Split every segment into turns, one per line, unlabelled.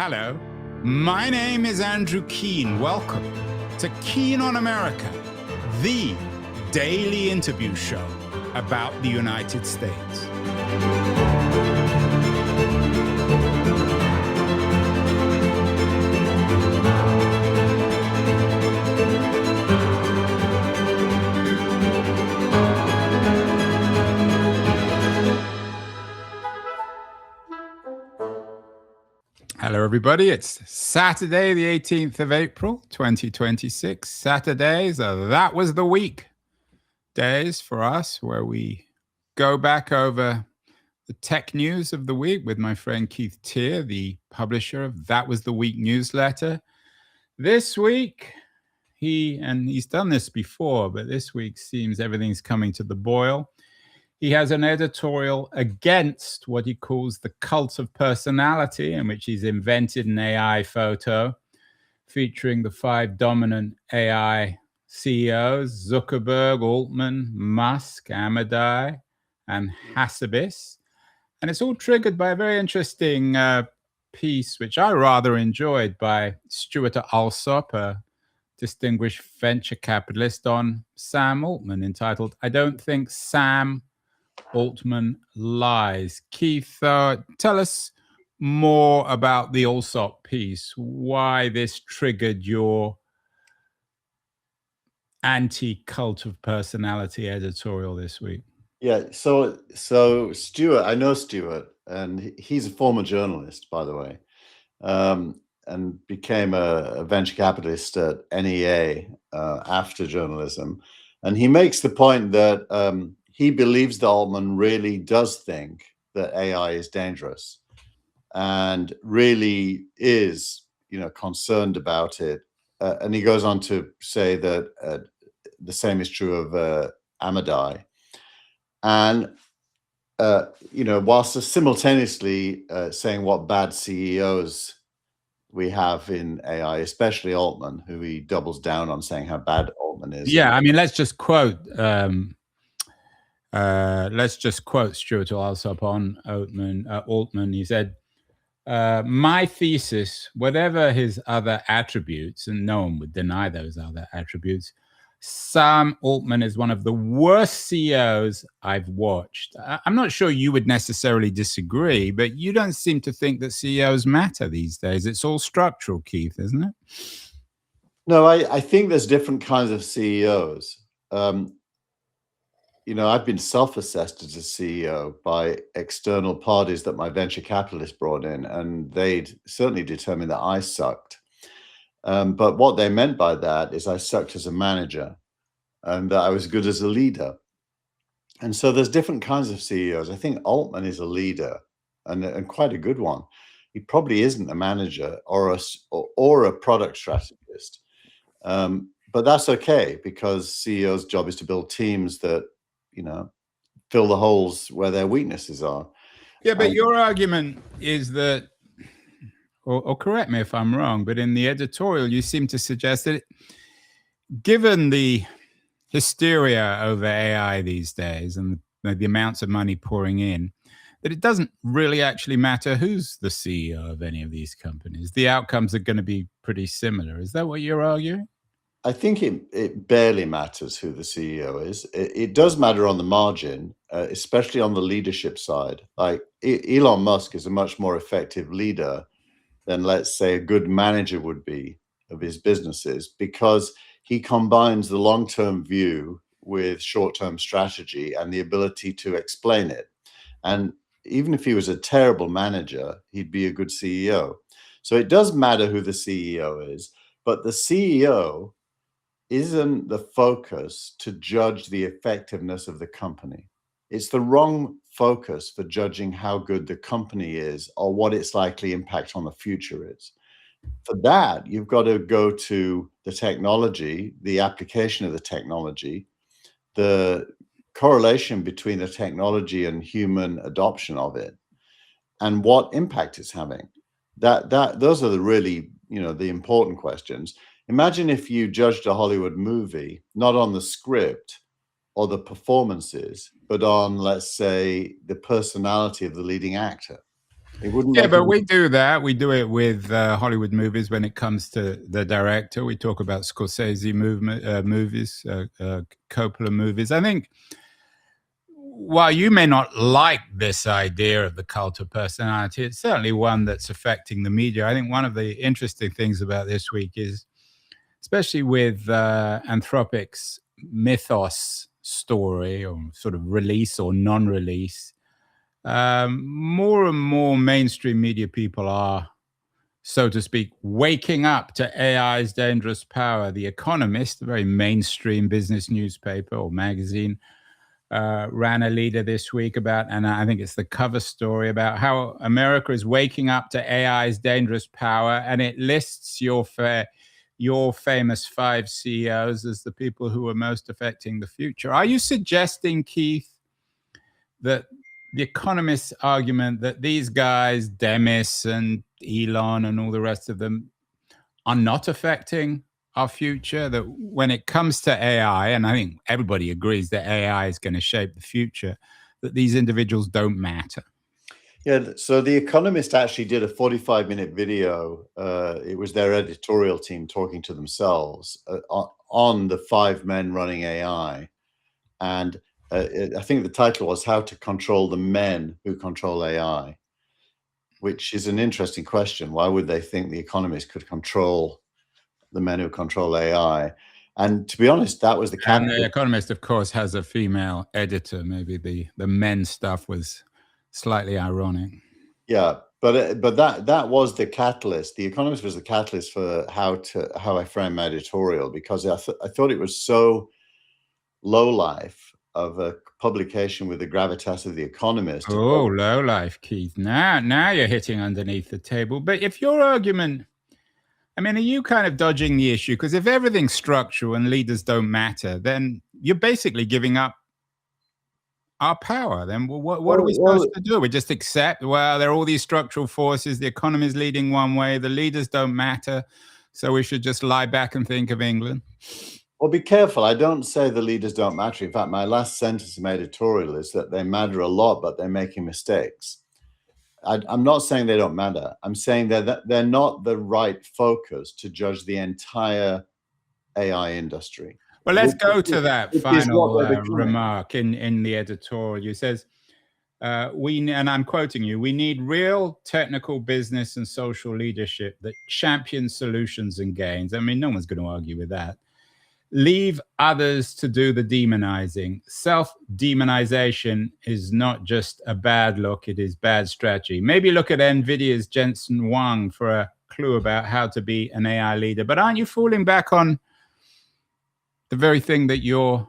Hello, my name is Andrew Keen. Welcome to Keen on America, the daily interview show about the United States. Hello, everybody. It's Saturday, the 18th of April, 2026. Saturdays, that was the week days for us, where we go back over the tech news of the week with my friend Keith Teare, the publisher of That Was the Week newsletter. This week, he's done this before, but this week seems everything's coming to the boil. He has an editorial against what he calls the cult of personality, in which he's invented an AI photo featuring the 5 dominant AI CEOs, Zuckerberg, Altman, Musk, Amodei, and Hassabis. And it's all triggered by a very interesting piece, which I rather enjoyed, by Stuart Alsop, a distinguished venture capitalist, on Sam Altman, entitled, "I Don't Think Sam Altman Lies." Keith, tell us more about the Alsop piece, why this triggered your anti-cult of personality editorial this week.
Yeah, so Stuart, I know Stuart, and he's a former journalist, by the way, and became a venture capitalist at NEA after journalism. And he makes the point that he believes that Altman really does think that AI is dangerous and really is, concerned about it. And he goes on to say that the same is true of Amodei. And, whilst simultaneously saying what bad CEOs we have in AI, especially Altman, who he doubles down on saying how bad Altman is.
Yeah, I mean, let's just quote Stuart Alsop on Altman. He said, "My thesis, whatever his other attributes," and no one would deny those other attributes, "Sam Altman is one of the worst CEOs I've watched." I'm not sure you would necessarily disagree, but you don't seem to think that CEOs matter these days. It's all structural, Keith, isn't it?
No, I think there's different kinds of CEOs. I've been self-assessed as a CEO by external parties that my venture capitalist brought in, and they'd certainly determined that I sucked. But what they meant by that is I sucked as a manager and that I was good as a leader. And so there's different kinds of CEOs. I think Altman is a leader, and quite a good one. He probably isn't a manager or a product strategist. But that's okay, because CEO's job is to build teams that, fill the holes where their weaknesses are.
Yeah, but your argument is that, or correct me if I'm wrong, but in the editorial, you seem to suggest that given the hysteria over AI these days and the amounts of money pouring in, that it doesn't really actually matter who's the CEO of any of these companies. The outcomes are going to be pretty similar. Is that what you're arguing?
I think it barely matters who the CEO is. It does matter on the margin, especially on the leadership side. Like Elon Musk is a much more effective leader than, let's say, a good manager would be of his businesses, because he combines the long-term view with short-term strategy and the ability to explain it. And even if he was a terrible manager, he'd be a good CEO. So it does matter who the CEO is, but the CEO isn't the focus to judge the effectiveness of the company. It's the wrong focus for judging how good the company is or what its likely impact on the future is. For that, you've got to go to the technology, the application of the technology, the correlation between the technology and human adoption of it, and what impact it's having. Those are the really, the important questions. Imagine if you judged a Hollywood movie not on the script or the performances, but on, let's say, the personality of the leading actor. It wouldn't
Yeah,
make
but
it.
we do that. We do it with Hollywood movies when it comes to the director. We talk about Scorsese movies, Coppola movies. I think while you may not like this idea of the cult of personality, it's certainly one that's affecting the media. I think one of the interesting things about this week is, especially with Anthropic's Mythos story, or sort of release or non-release, more and more mainstream media people are, so to speak, waking up to AI's dangerous power. The Economist, a very mainstream business newspaper or magazine, ran a leader this week about, and I think it's the cover story, about how America is waking up to AI's dangerous power, and it lists your famous 5 CEOs as the people who are most affecting the future. Are you suggesting, Keith, that the Economist's argument that these guys, Demis and Elon and all the rest of them, are not affecting our future? That when it comes to AI, and I think everybody agrees that AI is going to shape the future, that these individuals don't matter?
Yeah, so The Economist actually did a 45-minute video. It was their editorial team talking to themselves on the 5 men running AI. And I think the title was How to Control the Men Who Control AI, which is an interesting question. Why would they think The Economist could control the men who control AI? And to be honest, that was the
And The Economist, of course, has a female editor. Maybe the men stuff was slightly ironic.
Yeah, but that was the catalyst. The Economist was the catalyst for how I framed my editorial, because I thought it was so low life of a publication with the gravitas of The Economist.
Oh, low life, Keith. Now you're hitting underneath the table. But if your argument, I mean, are you kind of dodging the issue? Because if everything's structural and leaders don't matter, then you're basically giving up our power. Then what are we supposed to do? We just accept, well, there are all these structural forces, the economy is leading one way, the leaders don't matter, so we should just lie back and think of England?
Well, be careful. I don't say the leaders don't matter. In fact, my last sentence in my editorial is that they matter a lot, but they're making mistakes. I'm not saying they don't matter. I'm saying that they're not the right focus to judge the entire AI industry.
Well, let's go to that final remark in the editorial. You says, and I'm quoting you, we need real technical business and social leadership that champions solutions and gains. I mean, no one's going to argue with that. Leave others to do the demonizing. Self-demonization is not just a bad look, it is bad strategy. Maybe look at NVIDIA's Jensen Huang for a clue about how to be an AI leader. But aren't you falling back on the very thing that you're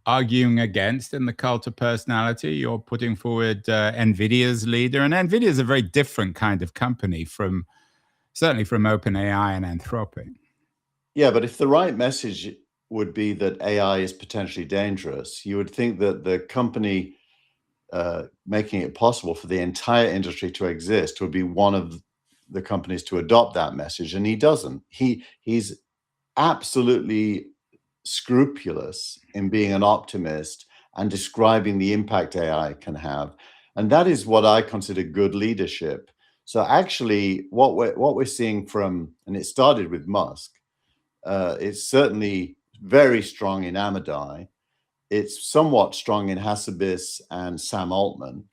arguing against in the cult of personality? You're putting forward NVIDIA's leader, and NVIDIA is a very different kind of company certainly from OpenAI and Anthropic.
Yeah, but if the right message would be that AI is potentially dangerous, you would think that the company making it possible for the entire industry to exist would be one of the companies to adopt that message, and he doesn't. He's absolutely scrupulous in being an optimist and describing the impact AI can have, and that is what I consider good leadership. So actually, what we're seeing from, and it started with Musk, it's certainly very strong in Amadai. It's somewhat strong in Hassabis and Sam Altman.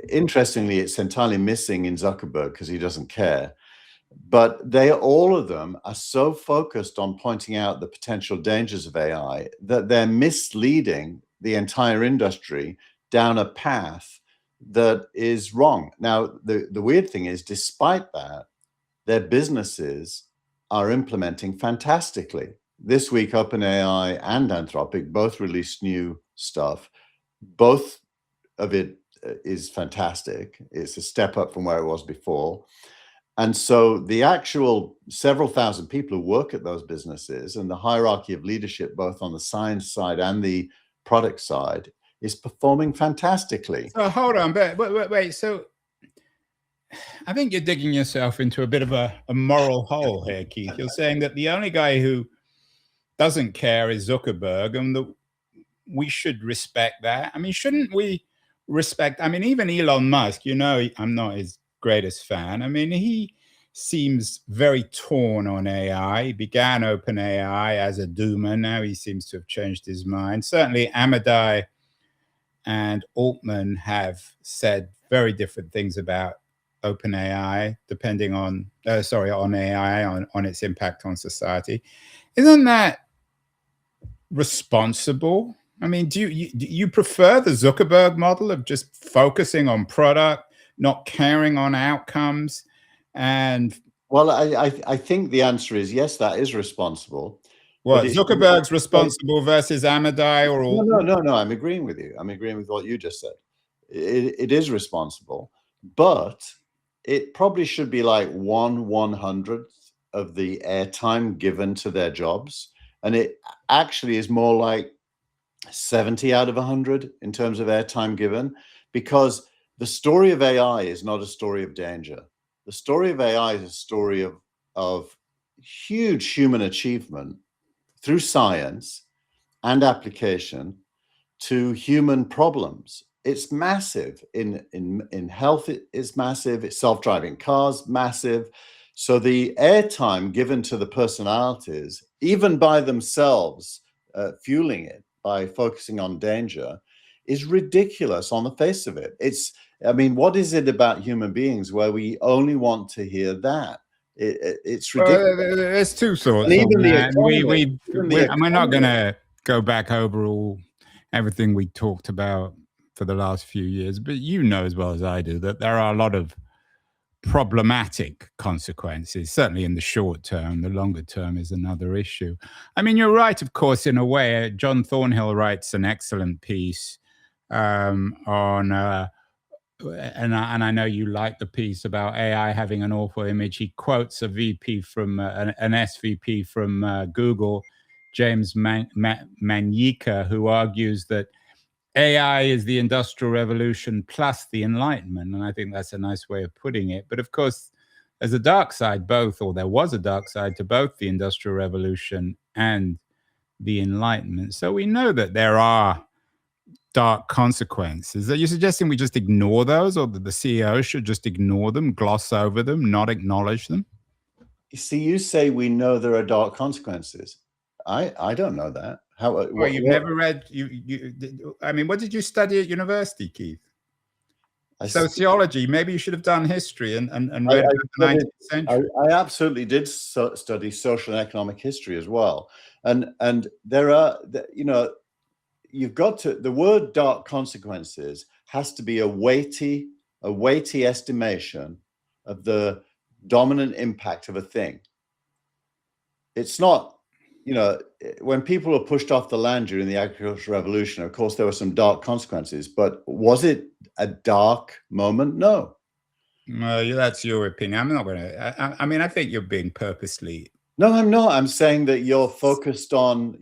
Interestingly, it's entirely missing in Zuckerberg because he doesn't care. But all of them are so focused on pointing out the potential dangers of AI that they're misleading the entire industry down a path that is wrong. Now, the weird thing is, despite that, their businesses are implementing fantastically. This week, OpenAI and Anthropic both released new stuff. Both of it is fantastic. It's a step up from where it was before. And so the actual several thousand people who work at those businesses and the hierarchy of leadership, both on the science side and the product side, is performing fantastically.
So hold on, wait. So I think you're digging yourself into a bit of a moral hole here, Keith. You're saying that the only guy who doesn't care is Zuckerberg, and that we should respect that. I mean, shouldn't we respect. I mean, even Elon Musk, you know, I'm not his greatest fan. I mean, he seems very torn on AI. He began OpenAI as a doomer. Now he seems to have changed his mind. Certainly, Amadei and Altman have said very different things about OpenAI, depending on, on AI, on its impact on society. Isn't that responsible? I mean, do you prefer the Zuckerberg model of just focusing on product, not caring on outcomes? And
well, I think the answer is yes, that is responsible.
What, Zuckerberg's responsible versus Amadei or all?
No. I'm agreeing with you. I'm agreeing with what you just said. It is responsible, but it probably should be like 1/100th of the airtime given to their jobs, and it actually is more like 70 out of 100 in terms of airtime given, because the story of AI is not a story of danger. The story of AI is a story of huge human achievement through science and application to human problems. It's massive in health. It's massive. It's self-driving cars, massive. So the airtime given to the personalities, even by themselves, fueling it by focusing on danger, is ridiculous on the face of it. I mean, what is it about human beings where we only want to hear that? It's ridiculous.
There's two thoughts. We're not going to go back over everything we talked about for the last few years, but you know as well as I do that there are a lot of problematic consequences, certainly in the short term. The longer term is another issue. I mean, you're right, of course, in a way. John Thornhill writes an excellent piece on and I know you like the piece about AI having an awful image. He quotes a VP from an SVP from Google, James Manyika, who argues that AI is the Industrial Revolution plus the Enlightenment. And I think that's a nice way of putting it. But of course, there's a dark side there was a dark side to both the Industrial Revolution and the Enlightenment. So we know that there are dark consequences. Are you suggesting we just ignore those, or that the CEO should just ignore them, gloss over them, not acknowledge them?
You see, you say we know there are dark consequences. I don't know that.
Well, you've never read. I mean, what did you study at university, Keith? Sociology. Maybe you should have done history and read the 19th century.
I absolutely did study social and economic history as well, and there are, you know, you've got to, the word dark consequences has to be a weighty estimation of the dominant impact of a thing. It's not, you know, when people were pushed off the land during the agricultural revolution, of course, there were some dark consequences, but was it a dark moment? No.
Well, that's your opinion. I'm not going to, I mean, I think you're being purposely.
No, I'm not. I'm saying that you're focused on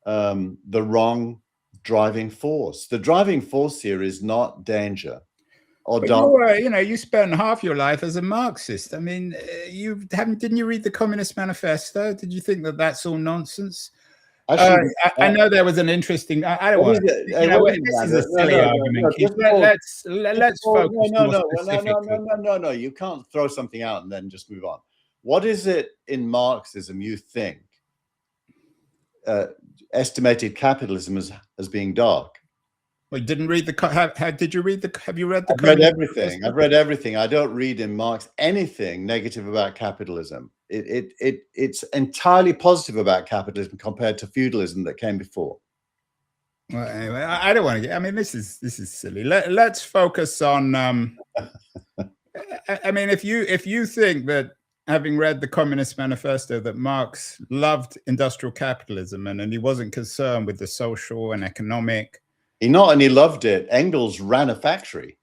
the wrong driving force. The driving force here is not danger or dark.
You spent half your life as a Marxist. I mean, didn't you read the Communist Manifesto? Did you think that that's all nonsense? Actually, I know there was an interesting. I don't want. This is a silly argument. Let's focus more specifically.
No. You can't throw something out and then just move on. What is it in Marxism you think estimated capitalism as being dark?
Well, you didn't read did you read have you read the?
I've read everything. I've read everything. I don't read in Marx anything negative about capitalism. It's entirely positive about capitalism compared to feudalism that came before.
Well, anyway, I don't want to get. I mean, this is silly. Let's focus on. I mean, if you think that, having read the Communist Manifesto, that Marx loved industrial capitalism and he wasn't concerned with the social and economic.
He loved it. Engels ran a factory.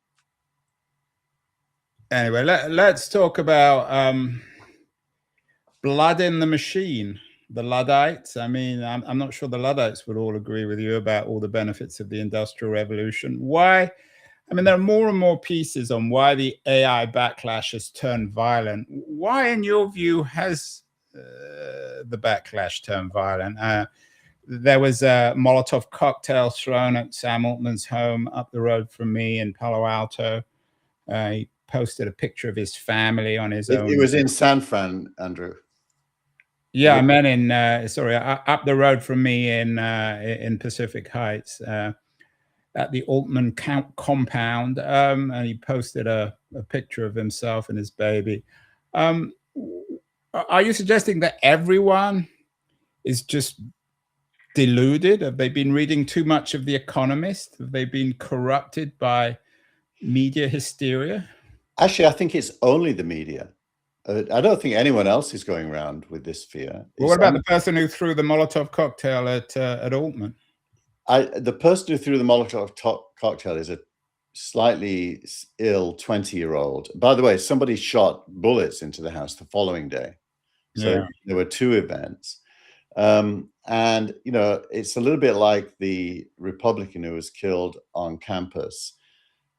Anyway, let's talk about blood in the machine, the Luddites. I mean, I'm not sure the Luddites would all agree with you about all the benefits of the Industrial Revolution. Why? I mean, there are more and more pieces on why the AI backlash has turned violent. Why, in your view, has the backlash turned violent? there was a Molotov cocktail thrown at Sam Altman's home up the road from me in Palo Alto. He posted a picture of his family on his own.
It was in San Fran, Andrew.
Yeah, I meant in up the road from me in Pacific Heights at the Altman compound, and he posted a picture of himself and his baby. Are you suggesting that everyone is just deluded? Have they been reading too much of The Economist? Have they been corrupted by media hysteria?
Actually, I think it's only the media. I don't think anyone else is going around with this fear.
Well, what about the person who threw the Molotov cocktail at Altman?
The person who threw the Molotov cocktail is a slightly ill 20-year-old. By the way, somebody shot bullets into the house the following day. So there were two events. And, you know, it's a little bit like the Republican who was killed on campus.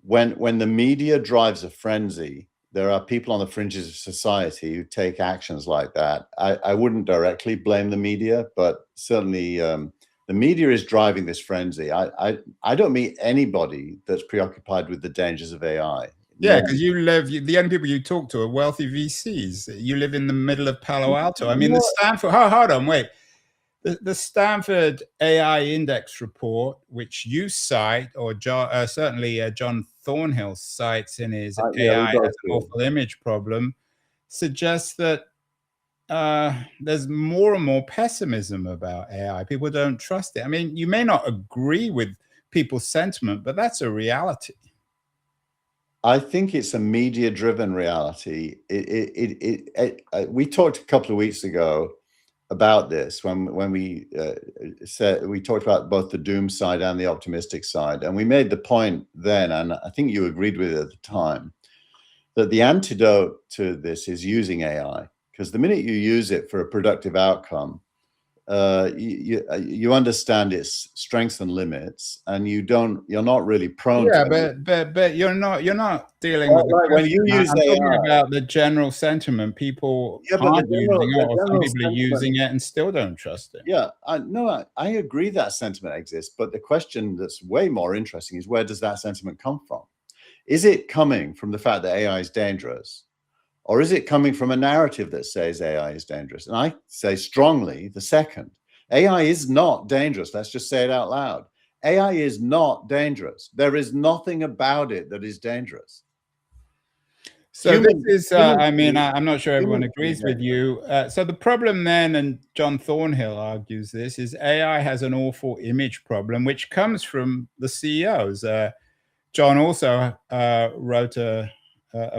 When the media drives a frenzy, there are people on the fringes of society who take actions like that. I wouldn't directly blame the media, but certainly the media is driving this frenzy. I don't meet anybody that's preoccupied with the dangers of AI.
Yeah, because the only people you talk to are wealthy VCs. You live in the middle of Palo Alto. I mean, the Stanford, hold on, wait. The Stanford AI Index report, which you cite, or certainly John Thornhill cites in his AI has an awful image problem, suggests that there's more and more pessimism about AI. People don't trust it. I mean, you may not agree with people's sentiment, but that's a reality.
I think it's a media-driven reality. We talked a couple of weeks ago about this when we said we talked about both the doom side and the optimistic side, and we made the point then, and I think you agreed with it at the time, that the antidote to this is using AI, because the minute you use it for a productive outcome, you understand its strengths and limits, and you're not really prone.
Yeah, but you're not dealing with
when you use
I'm
AI,
talking about the general sentiment. People aren't using it, or some people are using it and still don't trust it.
Yeah, I agree that sentiment exists, but the question that's way more interesting is, where does that sentiment come from? Is it coming from the fact that AI is dangerous? Or is it coming from a narrative that says AI is dangerous? And I say strongly the second. AI is not dangerous. Let's just say it out loud. AI is not dangerous. There is nothing about it that is dangerous.
So this is, I mean, I'm not sure everyone agrees with you. So the problem then, and John Thornhill argues this, is AI has an awful image problem, which comes from the CEOs. John also wrote a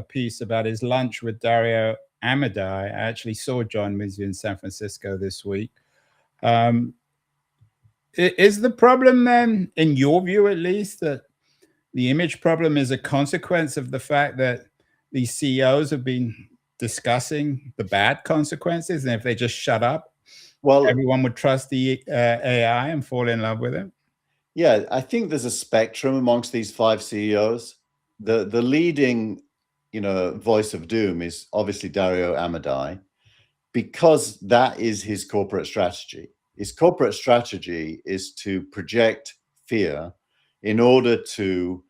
piece about his lunch with Dario Amodei. I actually saw John with you in San Francisco this week. Is the problem then, in your view at least, that the image problem is a consequence of the fact that these CEOs have been discussing the bad consequences, and if they just shut up, well, everyone would trust the AI and fall in love with it?
Yeah, I think there's a spectrum amongst these 5 CEOs. The leading voice of doom is obviously Dario Amodei, because that is his corporate strategy. His corporate strategy is to project fear in order to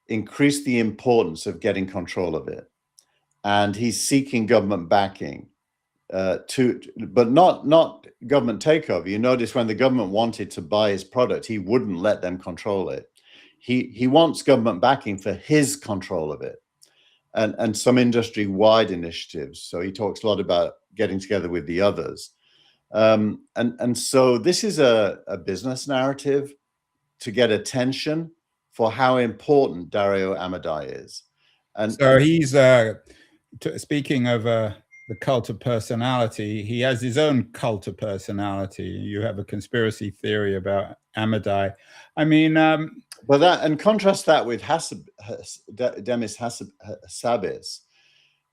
increase the importance of getting control of it. And he's seeking government backing but not government takeover. You notice when the government wanted to buy his product, he wouldn't let them control it. He wants government backing for his control of it. And some industry-wide initiatives. So he talks a lot about getting together with the others. And so this is a business narrative to get attention for how important Dario Amodei is. And
so he's, speaking of the cult of personality, he has his own cult of personality. You have a conspiracy theory about Amodei. I mean...
But that, and contrast that with Demis Hassabis.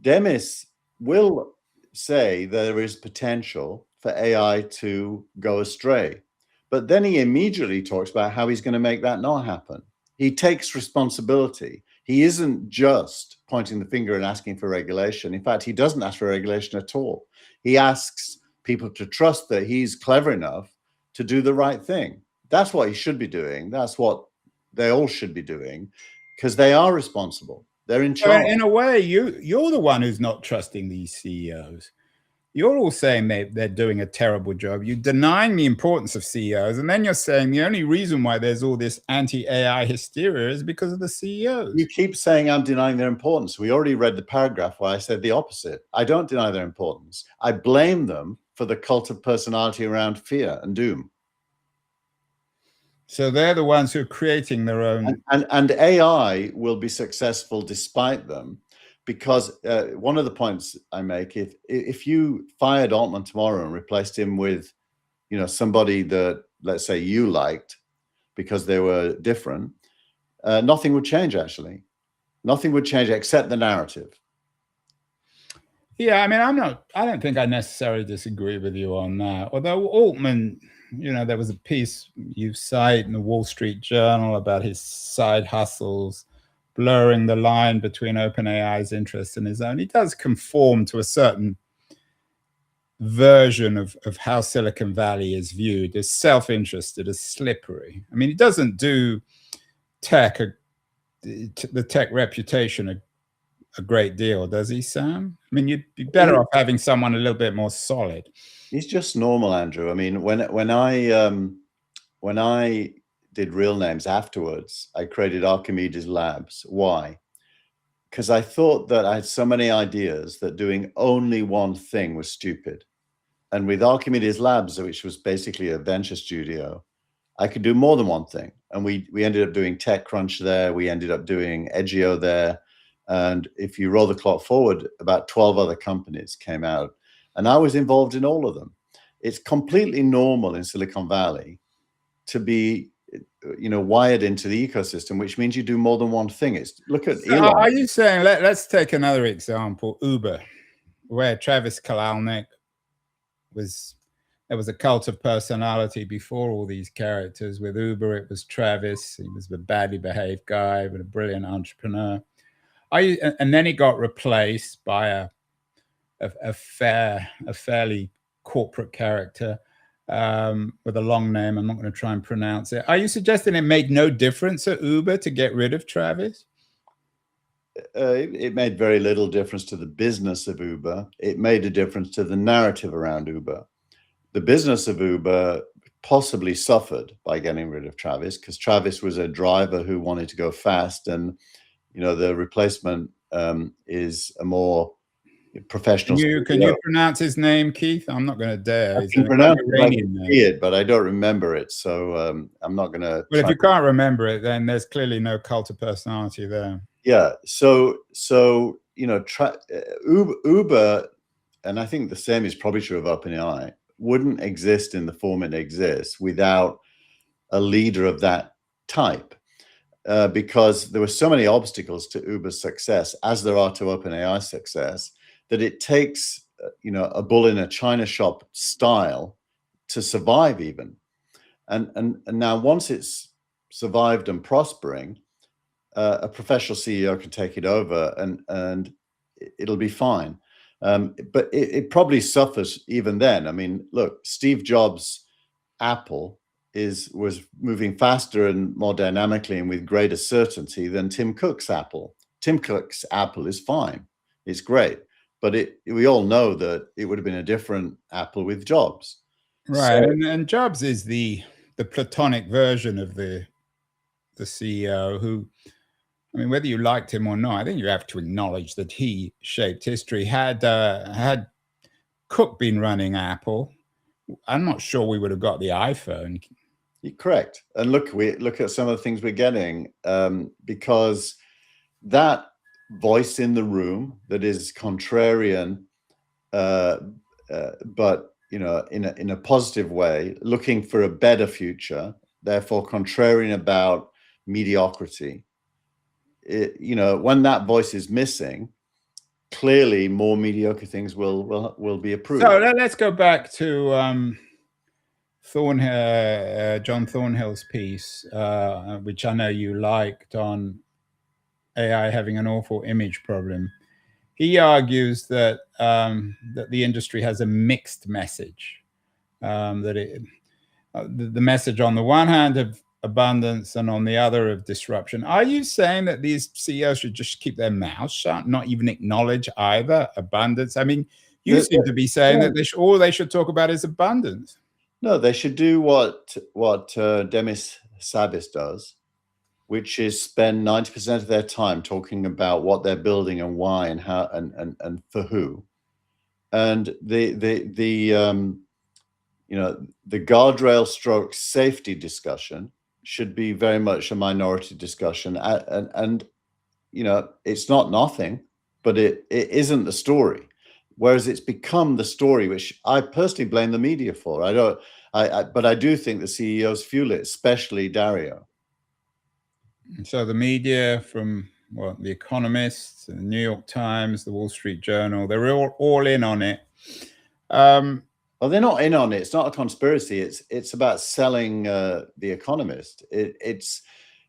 Demis will say there is potential for AI to go astray, but then he immediately talks about how he's going to make that not happen. He takes responsibility. He isn't just pointing the finger and asking for regulation. In fact, he doesn't ask for regulation at all. He asks people to trust that he's clever enough to do the right thing. That's what he should be doing. That's what they all should be doing, because they are responsible. They're in charge.
In a way, you're the one who's not trusting these CEOs. You're all saying they're doing a terrible job. You're denying the importance of CEOs, and then you're saying the only reason why there's all this anti-AI hysteria is because of the CEOs.
You keep saying I'm denying their importance. We already read the paragraph where I said the opposite. I don't deny their importance. I blame them for the cult of personality around fear and doom.
So they're the ones who are creating their own.
And AI will be successful despite them. Because one of the points I make, if you fired Altman tomorrow and replaced him with, somebody that, let's say, you liked because they were different, nothing would change, actually. Nothing would change except the narrative.
Yeah, I mean, I don't think I necessarily disagree with you on that. Although Altman, there was a piece you cite in the Wall Street Journal about his side hustles, blurring the line between OpenAI's interest and his own. He does conform to a certain version of how Silicon Valley is viewed, as self-interested, as slippery. I mean, he doesn't do the tech reputation a great deal, does he, Sam? I mean, you'd be better off having someone a little bit more solid.
He's just normal, Andrew. I mean, when I did Real Names afterwards, I created Archimedes Labs. Why? Because I thought that I had so many ideas that doing only one thing was stupid. And with Archimedes Labs, which was basically a venture studio, I could do more than one thing. And we ended up doing TechCrunch there. We ended up doing Edgio there. And if you roll the clock forward, about 12 other companies came out. And I was involved in all of them. It's completely normal in Silicon Valley to be wired into the ecosystem, which means you do more than one thing. Look at Elon.
Are you saying, let's take another example, Uber, where Travis Kalanick there was a cult of personality before all these characters. With Uber, it was Travis. He was the badly behaved guy, but a brilliant entrepreneur. And then he got replaced by a fairly corporate character with a long name. I'm not going to try and pronounce it. Are you suggesting it made no difference at Uber to get rid of Travis?
It made very little difference to the business of Uber. It made a difference to the narrative around Uber. The business of Uber possibly suffered by getting rid of Travis, because Travis was a driver who wanted to go fast, and the replacement is a more professional.
Can you pronounce his name, Keith? I'm not going to dare.
I can pronounce it, but I don't remember it, so I'm not going to.
But if you can't remember it, then there's clearly no cult of personality there.
Yeah. So Uber, and I think the same is probably true of OpenAI, wouldn't exist in the form it exists without a leader of that type. Because there were so many obstacles to Uber's success, as there are to OpenAI's success, that it takes, a bull in a china shop style to survive even. And now once it's survived and prospering, a professional CEO can take it over and it'll be fine. But it probably suffers even then. I mean, look, Steve Jobs' Apple was moving faster and more dynamically and with greater certainty than Tim Cook's Apple. Tim Cook's Apple is fine. It's great. But we all know that it would have been a different Apple with Jobs.
Right. So, and Jobs is the platonic version of the CEO who, I mean, whether you liked him or not, I think you have to acknowledge that he shaped history. Had Cook been running Apple, I'm not sure we would have got the iPhone.
You're correct. And look at some of the things we're getting, because that voice in the room that is contrarian, but in a positive way, looking for a better future, therefore contrarian about mediocrity. When that voice is missing, clearly more mediocre things will be approved.
So let's go back to John Thornhill's piece, which I know you liked, on AI having an awful image problem. He argues that that the industry has a mixed message, that the message on the one hand of abundance and on the other of disruption. Are you saying that these CEOs should just keep their mouths shut, not even acknowledge either abundance? I mean, you seem to be saying that all they should talk about is abundance.
No, they should do what Demis Sabis does, which is spend 90% of their time talking about what they're building and why and how and for who. And the guardrail stroke safety discussion should be very much a minority discussion. And it's not nothing, but it isn't the story. Whereas it's become the story, which I personally blame the media for. But I do think the CEOs fuel it, especially Dario.
So the media, from The Economist, the New York Times, the Wall Street Journal, they're all in on it.
Well, they're not in on it. It's not a conspiracy. It's about selling The Economist. It's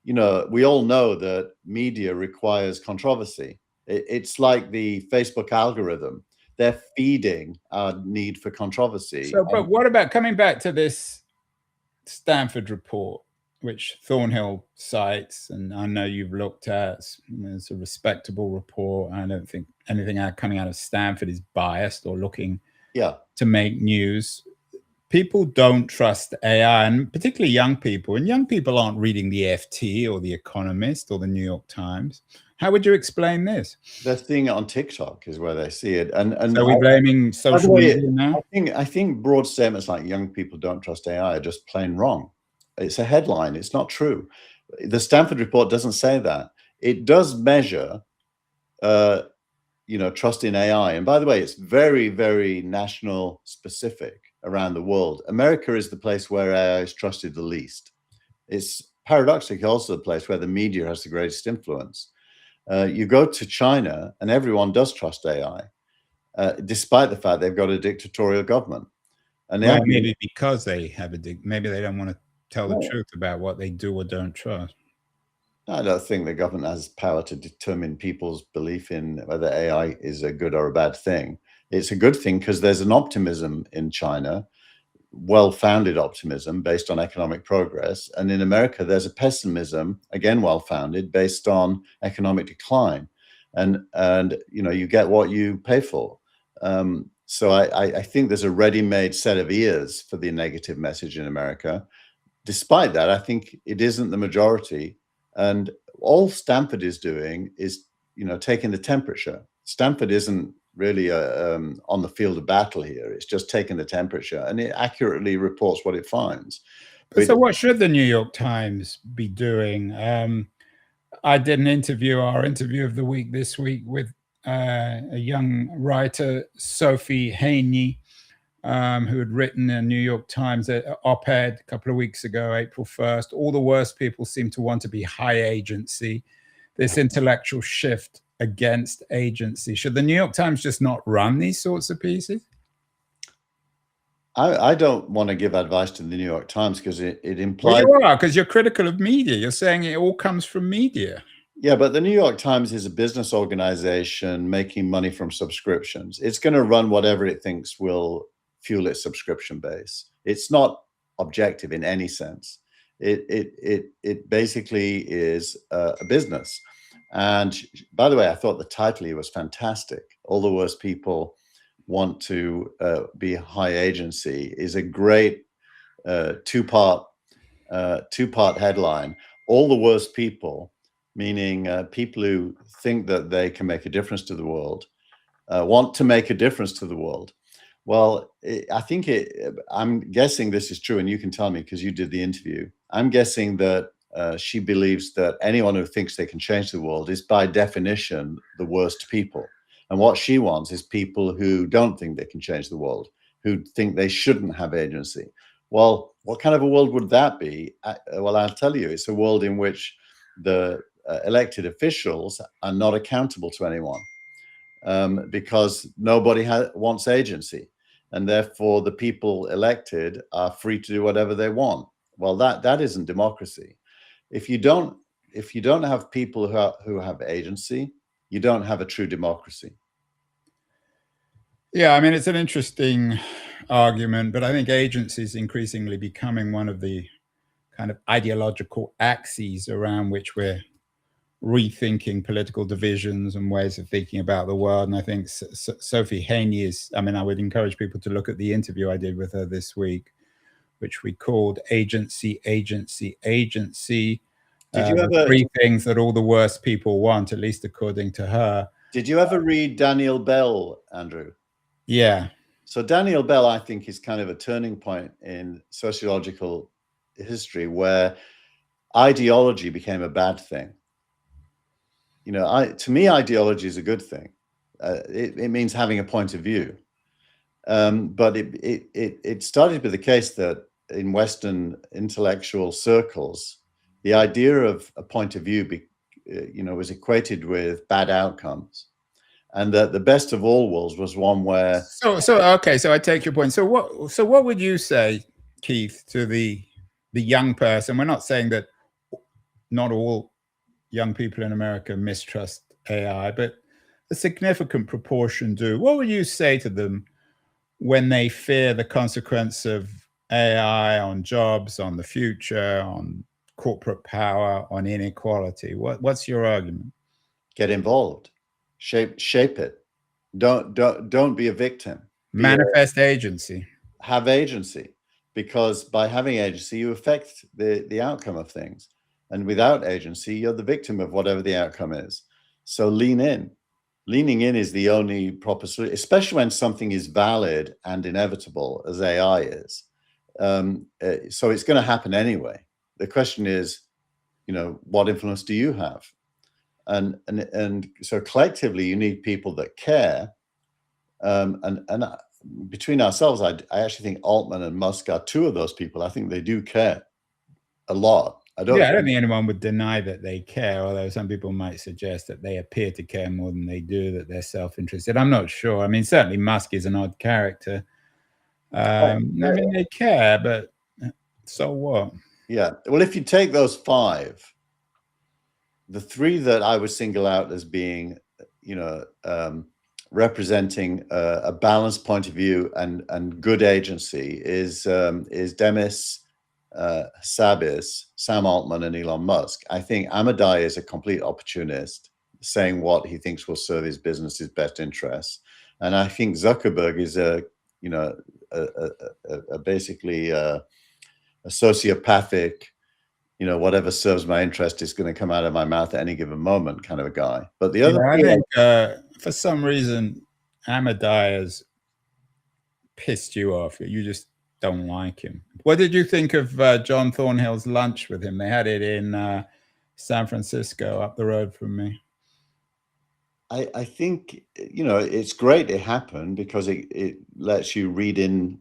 we all know that media requires controversy. It's like the Facebook algorithm. They're feeding our need for controversy.
So, but what about coming back to this Stanford report, which Thornhill cites, and I know you've looked at? It's a respectable report. I don't think anything coming out of Stanford is biased or looking to make news. People don't trust AI, and particularly young people. And young people aren't reading the FT or The Economist or the New York Times. How would you explain this?
They're seeing it on TikTok is where they see it. And
so we're blaming social media now?
I think broad statements like young people don't trust AI are just plain wrong. It's a headline. It's not true. The Stanford report doesn't say that. It does measure trust in AI. And by the way, it's very, very national specific around the world. America is the place where AI is trusted the least. It's paradoxically also the place where the media has the greatest influence. You go to China and everyone does trust AI, despite the fact they've got a dictatorial government. And
maybe because they have maybe they don't want to tell the truth about what they do or don't trust.
I don't think the government has power to determine people's belief in whether AI is a good or a bad thing. It's a good thing because there's an optimism in China, well-founded optimism based on economic progress. And in America, there's a pessimism, again, well-founded, based on economic decline. And you get what you pay for. So I think there's a ready-made set of ears for the negative message in America. Despite that, I think it isn't the majority. And all Stanford is doing is, taking the temperature. Stanford isn't really on the field of battle here. It's just taking the temperature, and it accurately reports what it finds.
So what should the New York Times be doing? I did our interview of the week this week with a young writer, Sophie Haney, who had written a New York Times op-ed a couple of weeks ago, April 1st. All the worst people seem to want to be high agency, this intellectual shift against agency. Should the New York Times just not run these sorts of pieces?
I don't want to give advice to the New York Times because it implies...
Well, you are, because you're critical of media. You're saying it all comes from media.
Yeah, but the New York Times is a business organization making money from subscriptions. It's going to run whatever it thinks will fuel its subscription base. It's not objective in any sense. It basically is a business. And by the way, I thought the title here was fantastic. All the worst people want to be high agency is a great two-part headline. All the worst people, meaning people who think that they can make a difference to the world, want to make a difference to the world. Well, I think I'm guessing this is true, and you can tell me because you did the interview. I'm guessing that she believes that anyone who thinks they can change the world is by definition the worst people. And what she wants is people who don't think they can change the world, who think they shouldn't have agency. Well, what kind of a world would that be? Well, I'll tell you, it's a world in which the elected officials are not accountable to anyone because nobody wants agency. And therefore, the people elected are free to do whatever they want. Well, that isn't democracy. If you don't have people who have agency, you don't have a true democracy.
Yeah, I mean, it's an interesting argument, but I think agency is increasingly becoming one of the kind of ideological axes around which we're rethinking political divisions and ways of thinking about the world. And I think Sophie Haney is, I mean, I would encourage people to look at the interview I did with her this week, which we called Agency, Agency, Agency.
Did you ever,
three things that all the worst people want, at least according to her.
Did you ever read Daniel Bell, Andrew?
Yeah.
So Daniel Bell, I think, is kind of a turning point in sociological history where ideology became a bad thing. You know, to me, ideology is a good thing. It means having a point of view. But it started with the case that in Western intellectual circles, the idea of a point of view, was equated with bad outcomes, and that the best of all worlds was one where.
So I take your point. So what would you say, Keith, to the young person? We're not saying that not all young people in America mistrust AI, but a significant proportion do. What would you say to them when they fear the consequence of AI on jobs, on the future, on corporate power, on inequality? What's your argument?
Get involved, shape it. Don't be a victim.
Manifest agency.
Have agency, because by having agency, you affect the outcome of things. And without agency, you're the victim of whatever the outcome is. So lean in. Leaning in is the only proper solution, especially when something is valid and inevitable, as AI is. So it's going to happen anyway. The question is, what influence do you have? And so collectively, you need people that care. And between ourselves, I actually think Altman and Musk are two of those people. I think they do care a lot. I don't
think anyone would deny that they care, although some people might suggest that they appear to care more than they do, that they're self-interested. I'm not sure. I mean, certainly Musk is an odd character. I mean, they care, but so what?
Yeah. Well, if you take those five, the three that I would single out as being, representing a balanced point of view and good agency is Demis Hassabis, Sam Altman, and Elon Musk. I think Amadei is a complete opportunist, saying what he thinks will serve his business's best interests, and I think Zuckerberg is basically a sociopathic, whatever serves my interest is going to come out of my mouth at any given moment kind of a guy. But the other,
I think for some reason Amadei has pissed you off. You just don't like him. What did you think of John Thornhill's lunch with him? They had it in San Francisco, up the road from me.
I think, it's great it happened because it lets you read in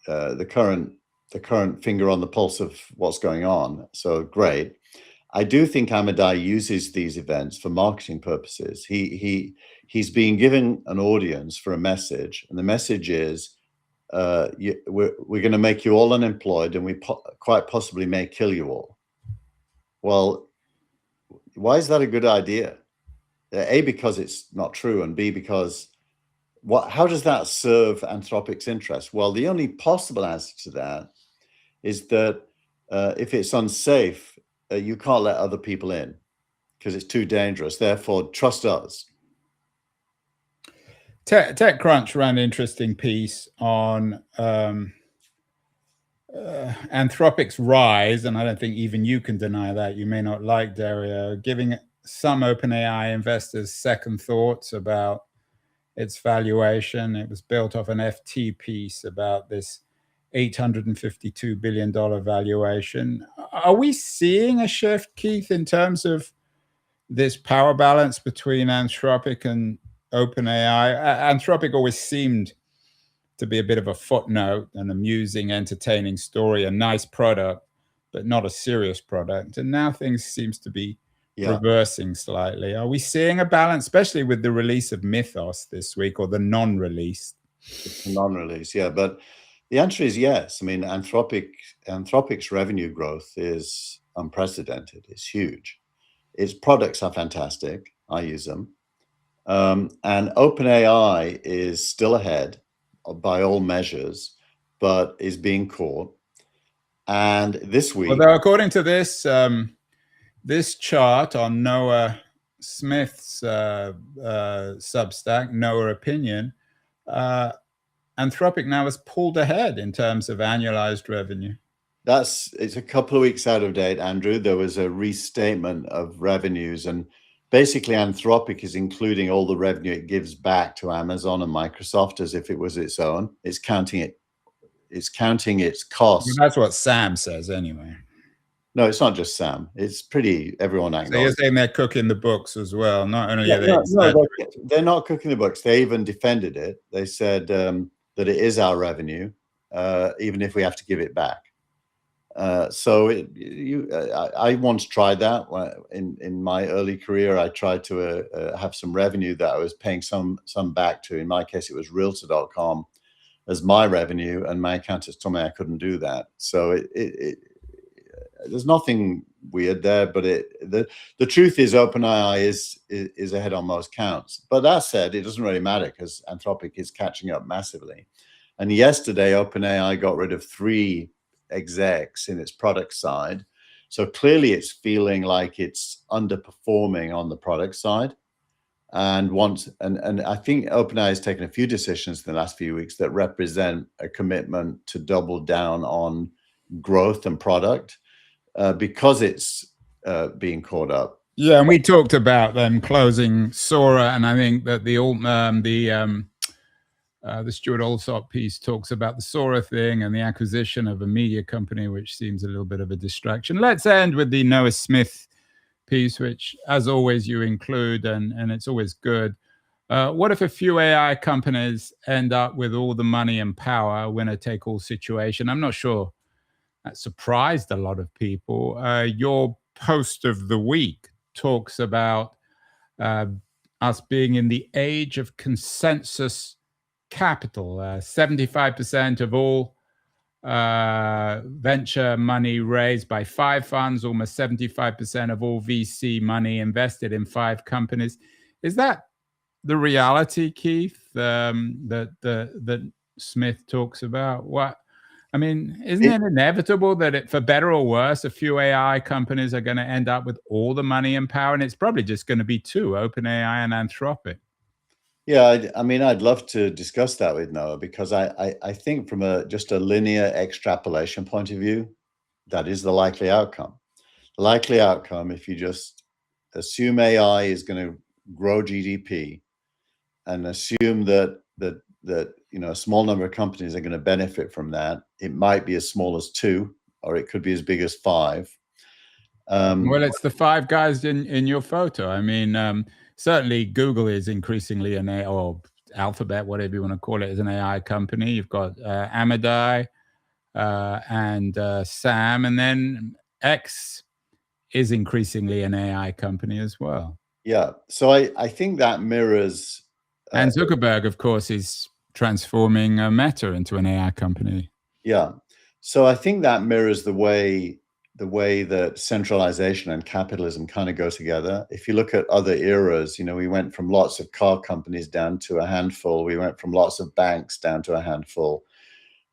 the current finger on the pulse of what's going on. So great. I do think Amadei uses these events for marketing purposes. He's being given an audience for a message, and the message is, we're going to make you all unemployed, and we quite possibly may kill you all. Well, why is that a good idea? A, because it's not true, and B, because how does that serve Anthropic's interest? Well, the only possible answer to that is that if it's unsafe, you can't let other people in because it's too dangerous. Therefore, trust us.
TechCrunch ran an interesting piece on Anthropic's rise, and I don't think even you can deny that. You may not like Dario, giving some OpenAI investors second thoughts about its valuation. It was built off an FT piece about this $852 billion valuation. Are we seeing a shift, Keith, in terms of this power balance between Anthropic and OpenAI? Anthropic always seemed to be a bit of a footnote, an amusing, entertaining story, a nice product, but not a serious product. And now things seems to be reversing slightly. Are we seeing a balance, especially with the release of Mythos this week, or the non-release?
Non-release, yeah. But the answer is yes. I mean, Anthropic's revenue growth is unprecedented. It's huge. Its products are fantastic. I use them. And OpenAI is still ahead. by all measures, but is being caught. And this week,
although according to this this chart on Noah Smith's Substack, Noah Opinion, Anthropic now has pulled ahead in terms of annualized revenue.
It's a couple of weeks out of date, Andrew. There was a restatement of revenues, and basically Anthropic is including all the revenue it gives back to Amazon and Microsoft as if it was its own. It's counting its costs.
Well, that's what Sam says anyway.
No, it's not just Sam. It's pretty everyone acknowledges.
So you're saying they're cooking the books as well? Not only
they're not cooking the books. They even defended it. They said that it is our revenue, even if we have to give it back. I once tried that in my early career. I tried to have some revenue that I was paying some back to. In my case, it was Realtor.com as my revenue, and my accountants told me I couldn't do that. So there's nothing weird there, but the truth is OpenAI is ahead on most counts. But that said, it doesn't really matter because Anthropic is catching up massively. And yesterday, OpenAI got rid of 3 execs in its product side. So clearly it's feeling like it's underperforming on the product side. And I think OpenAI has taken a few decisions in the last few weeks that represent a commitment to double down on growth and product because it's being caught up.
Yeah, and we talked about them closing Sora, and I think that the Stuart Alsop piece talks about the Sora thing and the acquisition of a media company, which seems a little bit of a distraction. Let's end with the Noah Smith piece, which, as always, you include, and it's always good. What if a few AI companies end up with all the money and power, winner-take-all situation? I'm not sure that surprised a lot of people. Your post of the week talks about us being in the age of consensus capital. 75% of all venture money raised by 5 funds, almost 75% of all VC money invested in 5 companies. Is that the reality, Keith, that Smith talks about? Isn't it inevitable that for better or worse, a few AI companies are going to end up with all the money and power? And it's probably just going to be 2, OpenAI and Anthropic.
Yeah, I'd love to discuss that with Noah, because I think from just a linear extrapolation point of view, that is the likely outcome. The likely outcome, if you just assume AI is going to grow GDP and assume that a small number of companies are going to benefit from that, it might be as small as 2, or it could be as big as 5.
Well, it's the 5 guys in your photo. Certainly Google is increasingly an AI, or Alphabet, whatever you want to call it, is an AI company. You've got Amadai and Sam, and then X is increasingly an AI company as well.
Yeah, so I think that mirrors...
and Zuckerberg, of course, is transforming Meta into an AI company.
Yeah, so I think that mirrors the way that centralization and capitalism kind of go together. If you look at other eras, we went from lots of car companies down to a handful. We went from lots of banks down to a handful.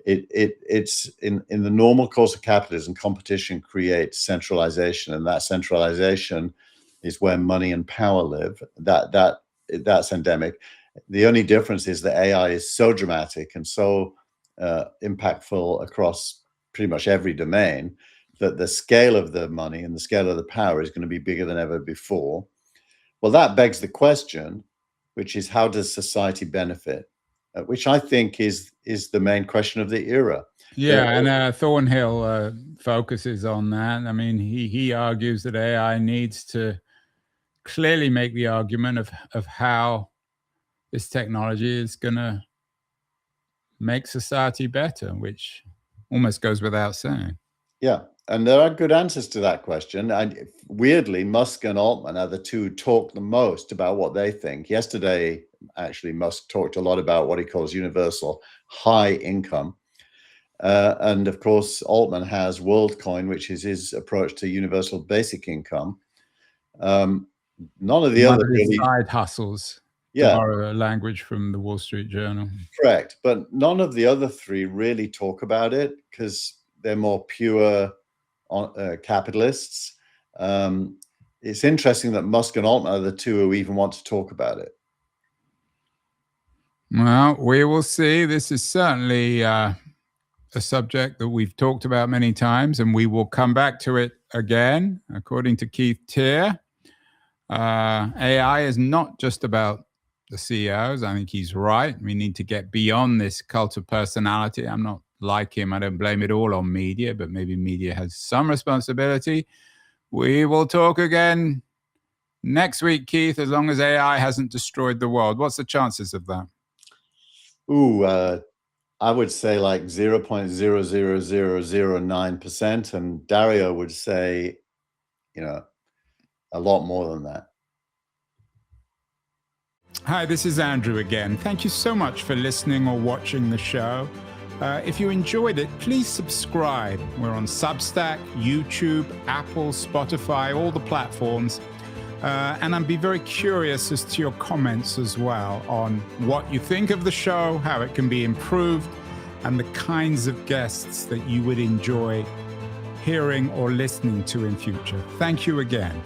It's in the normal course of capitalism, competition creates centralization, and that centralization is where money and power live. That's endemic. The only difference is that AI is so dramatic and so impactful across pretty much every domain that the scale of the money and the scale of the power is going to be bigger than ever before. Well, that begs the question, which is, how does society benefit? Which I think is the main question of the era.
Yeah, and Thornhill focuses on that. He argues that AI needs to clearly make the argument of how this technology is going to make society better, which almost goes without saying.
Yeah, and there are good answers to that question. And weirdly, Musk and Altman are the 2 talk the most about what they think. Yesterday, actually, Musk talked a lot about what he calls universal high income. And of course, Altman has WorldCoin, which is his approach to universal basic income. None of the other
side hustles. To borrow a language from the Wall Street Journal.
Correct. But none of the other three really talk about it because they're more pure capitalists. It's interesting that Musk and Altman are the two who even want to talk about it.
Well, we will see. This is certainly a subject that we've talked about many times, and we will come back to it again. According to Keith Teare, AI is not just about the CEOs. I think he's right. We need to get beyond this cult of personality. I'm not like him. I don't blame it all on media, but maybe media has some responsibility. We will talk again next week, Keith, as long as AI hasn't destroyed the world. What's the chances of that?
Ooh, I would say like 0.00009%, and Dario would say, a lot more than that.
Hi, this is Andrew again. Thank you so much for listening or watching the show. If you enjoyed it, please subscribe. We're on Substack, YouTube, Apple, Spotify, all the platforms. And I'd be very curious as to your comments as well on what you think of the show, how it can be improved, and the kinds of guests that you would enjoy hearing or listening to in future. Thank you again.